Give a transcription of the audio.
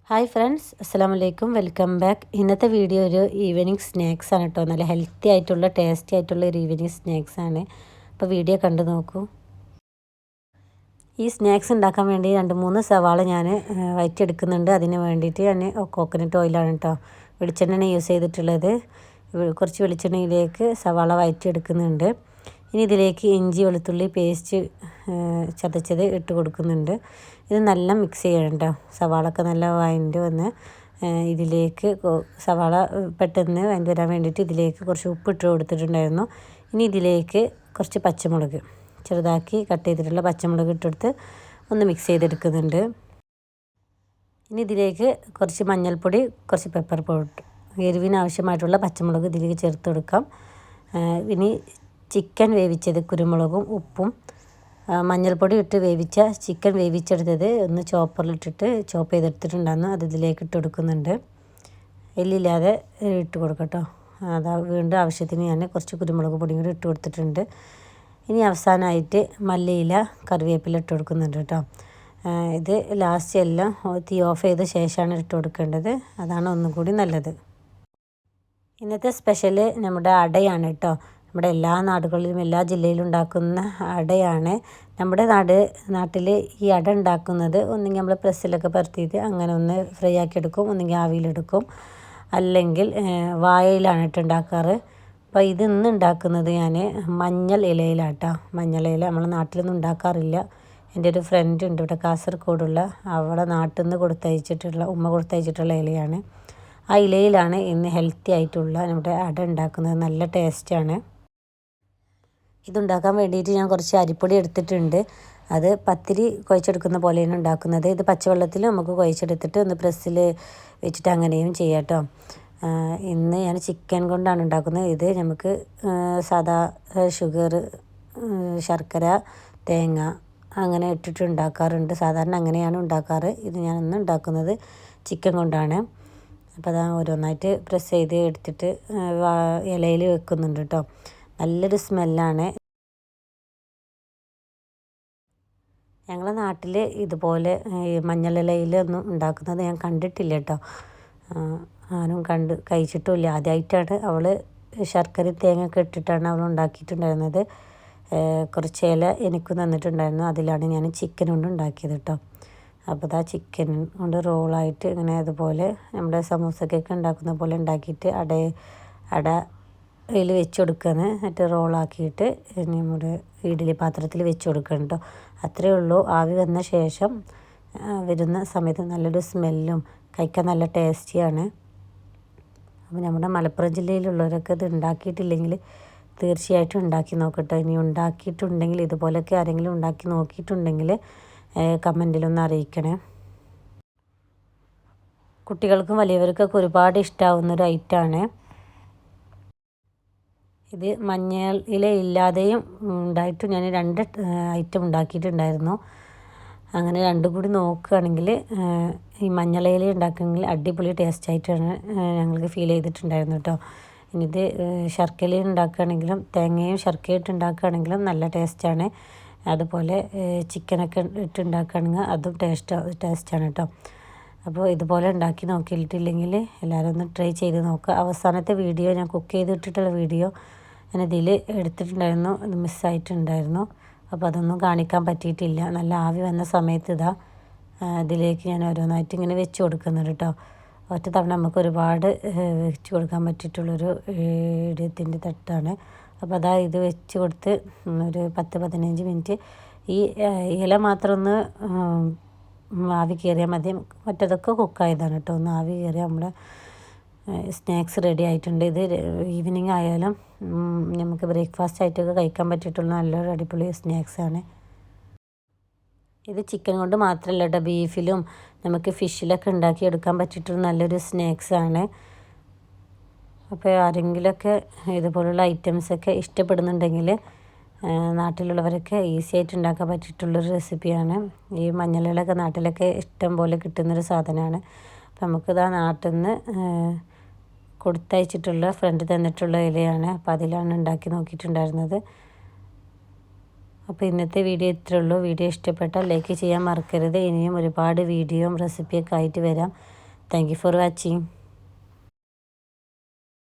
Hi friends, അസ്സലാമു അലൈക്കും. Welcome back. ഇന്നത്തെ വീഡിയോ ഒരു ഈവനിങ് സ്നാക്സ് ആണ് കേട്ടോ. നല്ല ഹെൽത്തി ആയിട്ടുള്ള ടേസ്റ്റി ആയിട്ടുള്ള ഒരു ഈവനിങ് സ്നാക്സ് ആണ്. അപ്പോൾ വീഡിയോ കണ്ടു നോക്കൂ. ഈ സ്നാക്സ് ഉണ്ടാക്കാൻ വേണ്ടി 2-3 സവാള ഞാൻ വഴറ്റിയെടുക്കുന്നുണ്ട്. അതിന് വേണ്ടിയിട്ട് ഞാൻ കോക്കനട്ട് ഓയിലാണ് കേട്ടോ, വെളിച്ചെണ്ണയാണ് യൂസ് ചെയ്തിട്ടുള്ളത്. കുറച്ച് വെളിച്ചെണ്ണയിലേക്ക് സവാള വഴറ്റിയെടുക്കുന്നുണ്ട്. ഇനി ഇതിലേക്ക് ഇഞ്ചി വെളുത്തുള്ളി പേസ്റ്റ് ചതച്ചത് ഇട്ട് കൊടുക്കുന്നുണ്ട്. ഇത് നല്ല മിക്സ് ചെയ്യണം കേട്ടോ. സവാളൊക്കെ നല്ല വഴണ്ട് വന്ന് ഇതിലേക്ക് സവാള പെട്ടെന്ന് വഴണ്ട് വരാൻ വേണ്ടിയിട്ട് ഇതിലേക്ക് കുറച്ച് ഉപ്പ് ഇട്ട് കൊടുത്തിട്ടുണ്ടായിരുന്നു. ഇനി ഇതിലേക്ക് കുറച്ച് പച്ചമുളക് ചെറുതാക്കി കട്ട് ചെയ്തിട്ടുള്ള പച്ചമുളക് ഇട്ടെടുത്ത് ഒന്ന് മിക്സ് ചെയ്തെടുക്കുന്നുണ്ട്. ഇനി ഇതിലേക്ക് കുറച്ച് മഞ്ഞൾപ്പൊടി, കുറച്ച് പെപ്പർ പൗഡർ, എരിവിന് ആവശ്യമായിട്ടുള്ള പച്ചമുളക് ഇതിലേക്ക് ചേർത്ത് കൊടുക്കാം. ഇനി ചിക്കൻ വേവിച്ചത്, കുരുമുളകും ഉപ്പും മഞ്ഞൾപ്പൊടി ഇട്ട് വേവിച്ച ചിക്കൻ വേവിച്ചെടുത്തത് ഒന്ന് ചോപ്പറിലിട്ടിട്ട് ചോപ്പ് ചെയ്തെടുത്തിട്ടുണ്ടായിരുന്നു. അത് ഇതിലേക്ക് ഇട്ട് കൊടുക്കുന്നുണ്ട്. എല്ലില്ലാതെ ഇട്ട് കൊടുക്കട്ടോ. അതാ വീണ്ടും ആവശ്യത്തിന് ഞാൻ കുറച്ച് കുരുമുളക് പൊടിയും കൂടി ഇട്ട് കൊടുത്തിട്ടുണ്ട്. ഇനി അവസാനമായിട്ട് മല്ലിയില, കറിവേപ്പില ഇട്ട് കൊടുക്കുന്നുണ്ട് കേട്ടോ. ഇത് ലാസ്റ്റ് എല്ലാം തീ ഓഫ് ചെയ്ത ശേഷമാണ് ഇട്ട് കൊടുക്കേണ്ടത്. അതാണ് ഒന്നും കൂടി നല്ലത്. ഇന്നത്തെ സ്പെഷ്യൽ നമ്മുടെ അടയാണ് കേട്ടോ. നമ്മുടെ എല്ലാ നാടുകളിലും എല്ലാ ജില്ലയിലും ഉണ്ടാക്കുന്ന അടയാണ്. നമ്മുടെ നാട്ടിൽ ഈ അട ഉണ്ടാക്കുന്നത് ഒന്നെങ്കിൽ നമ്മൾ പ്രസ്സിലൊക്കെ പരത്തിയിട്ട് അങ്ങനെ ഒന്ന് ഫ്രൈ ആക്കി എടുക്കും, ഒന്നെങ്കിൽ ആവിയിലെടുക്കും, അല്ലെങ്കിൽ വാഴയിലാണ് ഉണ്ടാക്കാറ്. അപ്പോൾ ഇന്ന് ഉണ്ടാക്കുന്നത് ഞാൻ മഞ്ഞൾ ഇലയിലാട്ടോ. മഞ്ഞൾ ഇല നമ്മളെ നാട്ടിലൊന്നും ഉണ്ടാക്കാറില്ല. എൻ്റെ ഒരു ഫ്രണ്ട് ഉണ്ട് ഇവിടെ കാസർഗോഡുള്ള, അവളെ നാട്ടിൽ നിന്ന് ഉമ്മ കൊടുത്തയച്ചിട്ടുള്ള ഇലയാണ്. ആ ഇലയിലാണ് ഇന്ന് ഹെൽത്തി ആയിട്ടുള്ള നമ്മുടെ അട ഉണ്ടാക്കുന്നത്. നല്ല ടേസ്റ്റാണ്. ഇതുണ്ടാക്കാൻ വേണ്ടിയിട്ട് ഞാൻ കുറച്ച് അരിപ്പൊടി എടുത്തിട്ടുണ്ട്. അത് പത്തിരി കുഴച്ചെടുക്കുന്ന പോലെയാണ് ഉണ്ടാക്കുന്നത്. ഇത് പച്ചവെള്ളത്തിൽ നമുക്ക് കുഴച്ചെടുത്തിട്ട് ഒന്ന് പ്രസ്സിൽ വെച്ചിട്ട് അങ്ങനെയും ചെയ്യാം കേട്ടോ. ഇന്ന് ഞാൻ ചിക്കൻ കൊണ്ടാണ് ഉണ്ടാക്കുന്നത്. ഇത് നമുക്ക് സാദാ ഷുഗർ, ശർക്കര, തേങ്ങ അങ്ങനെ ഇട്ടിട്ട് ഉണ്ടാക്കാറുണ്ട്. സാധാരണ അങ്ങനെയാണ് ഉണ്ടാക്കാറ്. ഇത് ഞാൻ ഇന്ന് ഉണ്ടാക്കുന്നത് ചിക്കൻ കൊണ്ടാണ്. അപ്പോൾ അതാ ഓരോന്നായിട്ട് പ്രസ് ചെയ്ത് എടുത്തിട്ട് ഇലയിൽ വെക്കുന്നുണ്ട് കേട്ടോ. നല്ലൊരു സ്മെല്ലാണ്. ഞങ്ങളുടെ നാട്ടിൽ ഇതുപോലെ മഞ്ഞളിലയിലൊന്നും ഉണ്ടാക്കുന്നത് ഞാൻ കണ്ടിട്ടില്ല കേട്ടോ. ആരും കഴിച്ചിട്ടുമില്ല. ആദ്യമായിട്ടാണ് അവൾ ശർക്കരയും തേങ്ങയൊക്കെ ഇട്ടിട്ടാണ് അവൾ ഉണ്ടാക്കിയിട്ടുണ്ടായിരുന്നത്. കുറച്ച് ഇല എനിക്ക് തന്നിട്ടുണ്ടായിരുന്നു. അതിലാണ് ഞാൻ ചിക്കൻ കൊണ്ട് ഉണ്ടാക്കിയത് കേട്ടോ. അപ്പോൾ ആ ചിക്കൻ കൊണ്ട് റോളായിട്ട് ഇങ്ങനെ അതുപോലെ നമ്മുടെ സമൂസക്കൊക്കെ ഉണ്ടാക്കുന്ന പോലെ ഉണ്ടാക്കിയിട്ട് അടയിൽ വെച്ച് കൊടുക്കുകയാണ്. എന്നിട്ട് റോളാക്കിയിട്ട് നമ്മുടെ ഇഡ്ഡലി പാത്രത്തിൽ വെച്ച് കൊടുക്കണം കേട്ടോ. അത്രയേ ഉള്ളൂ. ആവി വന്ന ശേഷം വരുന്ന സമയത്ത് നല്ലൊരു സ്മെല്ലും കഴിക്കാൻ നല്ല ടേസ്റ്റിയാണ്. അപ്പോൾ നമ്മുടെ മലപ്പുറം ജില്ലയിലുള്ളവരൊക്കെ ഇത് ഉണ്ടാക്കിയിട്ടില്ലെങ്കിൽ തീർച്ചയായിട്ടും ഉണ്ടാക്കി നോക്കട്ടെ. ഇനി ഉണ്ടാക്കിയിട്ടുണ്ടെങ്കിൽ ഇതുപോലൊക്കെ ആരെങ്കിലും ഉണ്ടാക്കി നോക്കിയിട്ടുണ്ടെങ്കിൽ കമൻറ്റിലൊന്ന് അറിയിക്കണേ. കുട്ടികൾക്കും വലിയവർക്കൊക്കെ ഒരുപാട് ഇഷ്ടമാവുന്നൊരു ഐറ്റമാണ് ഇത്. മഞ്ഞൾ ഇല ഇല്ലാതെയും ഉണ്ടായിട്ടും ഞാൻ 2 ഐറ്റം ഉണ്ടാക്കിയിട്ടുണ്ടായിരുന്നു. അങ്ങനെ രണ്ടും കൂടി നോക്കുകയാണെങ്കിൽ ഈ മഞ്ഞൾ ഇല ഉണ്ടാക്കുകയാണെങ്കിൽ അടിപൊളി ടേസ്റ്റായിട്ടാണ് ഞങ്ങൾക്ക് ഫീൽ ചെയ്തിട്ടുണ്ടായിരുന്നു കേട്ടോ. ഇനി ഇത് ശർക്കരയിൽ ഉണ്ടാക്കുകയാണെങ്കിലും തേങ്ങയും ശർക്കരയിട്ട് ഉണ്ടാക്കുകയാണെങ്കിലും നല്ല ടേസ്റ്റാണ്. അതുപോലെ ചിക്കനൊക്കെ ഇട്ട് ഉണ്ടാക്കുകയാണെങ്കിൽ അതും ടേസ്റ്റാണ് കേട്ടോ. അപ്പോൾ ഇതുപോലെ ഉണ്ടാക്കി നോക്കിയിട്ടില്ലെങ്കിൽ എല്ലാവരും ഒന്ന് ട്രൈ ചെയ്ത് നോക്കുക. അവസാനത്തെ വീഡിയോ ഞാൻ കുക്ക് ചെയ്തിട്ടിട്ടുള്ള വീഡിയോ ഞാനതിൽ എടുത്തിട്ടുണ്ടായിരുന്നു. അത് മിസ്സായിട്ടുണ്ടായിരുന്നു. അപ്പോൾ അതൊന്നും കാണിക്കാൻ പറ്റിയിട്ടില്ല. നല്ല ആവി വന്ന സമയത്ത് ഇതിലേക്ക് ഞാൻ ഓരോന്നായിട്ട് ഇങ്ങനെ വെച്ച് കൊടുക്കുന്നുണ്ട് കേട്ടോ. ഒറ്റ തവണ നമുക്ക് ഒരുപാട് വെച്ച് കൊടുക്കാൻ പറ്റിയിട്ടുള്ളൊരു ഇടിയത്തിൻ്റെ തട്ടാണ്. അപ്പോൾ ഇത് വെച്ച് കൊടുത്ത് ഒരു 10-15 മിനിറ്റ് ഈ ഇല മാത്രം ഒന്ന് ആവി കയറിയാൽ മതി. മറ്റേതൊക്കെ കുക്കായതാണ് കേട്ടോ. ഒന്ന് ആവി കയറിയാൽ നമ്മുടെ സ്നാക്സ് റെഡി ആയിട്ടുണ്ട്. ഇത് ഈവനിങ് ആയാലും നമുക്ക് ബ്രേക്ക്ഫാസ്റ്റ് ആയിട്ടൊക്കെ കഴിക്കാൻ പറ്റിയിട്ടുള്ള നല്ലൊരു അടിപൊളി സ്നാക്സാണ്. ഇത് ചിക്കൻ കൊണ്ട് മാത്രമല്ല കേട്ടോ, ബീഫിലും നമുക്ക് ഫിഷിലൊക്കെ ഉണ്ടാക്കിയെടുക്കാൻ പറ്റിയിട്ടുള്ള നല്ലൊരു സ്നാക്സാണ്. അപ്പോൾ ആരെങ്കിലുമൊക്കെ ഇതുപോലുള്ള ഐറ്റംസൊക്കെ ഇഷ്ടപ്പെടുന്നുണ്ടെങ്കിൽ നാട്ടിലുള്ളവരൊക്കെ ഈസി ആയിട്ട് ഉണ്ടാക്കാൻ പറ്റിയിട്ടുള്ളൊരു റെസിപ്പിയാണ്. ഈ മഞ്ഞളിലൊക്കെ നാട്ടിലൊക്കെ ഇഷ്ടം പോലെ കിട്ടുന്നൊരു സാധനമാണ്. അപ്പോൾ നമുക്കിതാ നാട്ടിൽ നിന്ന് ഫ്രണ്ട് തന്നിട്ടുള്ള ഇലയാണ്. അപ്പോൾ അതിലാണ് ഉണ്ടാക്കി നോക്കിയിട്ടുണ്ടായിരുന്നത്. അപ്പോൾ ഇന്നത്തെ വീഡിയോ ഇത്രയേ ഉള്ളൂ. വീഡിയോ ഇഷ്ടപ്പെട്ടാൽ ലൈക്ക് ചെയ്യാൻ മറക്കരുത്. ഇനിയും ഒരുപാട് വീഡിയോയും റെസിപ്പിയൊക്കെ ആയിട്ട് വരാം. Thank you for watching.